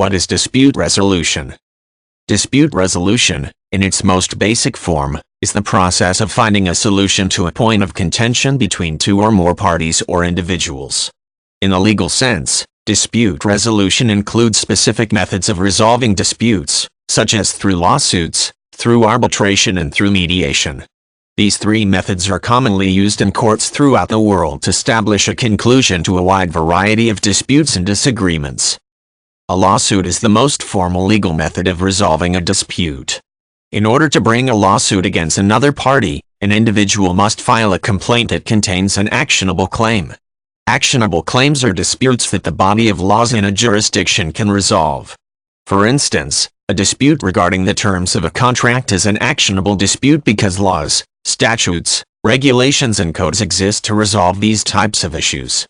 What is dispute resolution? Dispute resolution, in its most basic form, is the process of finding a solution to a point of contention between two or more parties or individuals. In a legal sense, dispute resolution includes specific methods of resolving disputes, such as through lawsuits, through arbitration and through mediation. These three methods are commonly used in courts throughout the world to establish a conclusion to a wide variety of disputes and disagreements. A lawsuit is the most formal legal method of resolving a dispute. In order to bring a lawsuit against another party, an individual must file a complaint that contains an actionable claim. Actionable claims are disputes that the body of laws in a jurisdiction can resolve. For instance, a dispute regarding the terms of a contract is an actionable dispute because laws, statutes, regulations and codes exist to resolve these types of issues.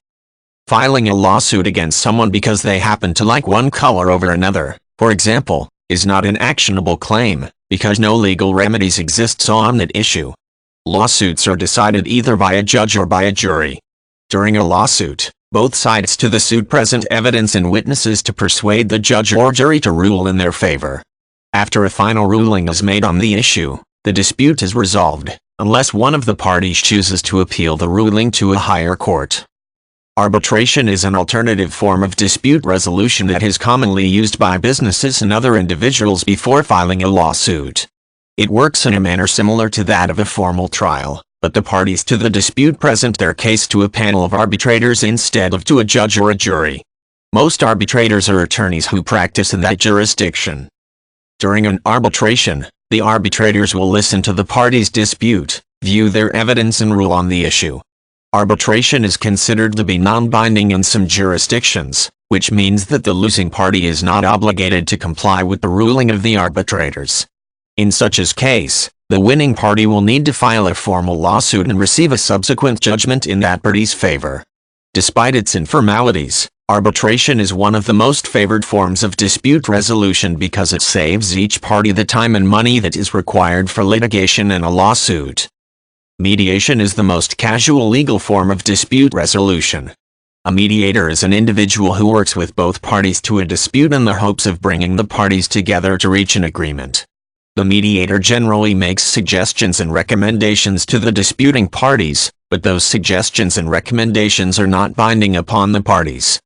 Filing a lawsuit against someone because they happen to like one color over another, for example, is not an actionable claim, because no legal remedies exist on that issue. Lawsuits are decided either by a judge or by a jury. During a lawsuit, both sides to the suit present evidence and witnesses to persuade the judge or jury to rule in their favor. After a final ruling is made on the issue, the dispute is resolved, unless one of the parties chooses to appeal the ruling to a higher court. Arbitration is an alternative form of dispute resolution that is commonly used by businesses and other individuals before filing a lawsuit. It works in a manner similar to that of a formal trial, but the parties to the dispute present their case to a panel of arbitrators instead of to a judge or a jury. Most arbitrators are attorneys who practice in that jurisdiction. During an arbitration, the arbitrators will listen to the parties' dispute, view their evidence and rule on the issue. Arbitration is considered to be non-binding in some jurisdictions, which means that the losing party is not obligated to comply with the ruling of the arbitrators. In such a case, the winning party will need to file a formal lawsuit and receive a subsequent judgment in that party's favor. Despite its informalities, arbitration is one of the most favored forms of dispute resolution because it saves each party the time and money that is required for litigation in a lawsuit. Mediation is the most casual legal form of dispute resolution. A mediator is an individual who works with both parties to a dispute in the hopes of bringing the parties together to reach an agreement. The mediator generally makes suggestions and recommendations to the disputing parties, but those suggestions and recommendations are not binding upon the parties.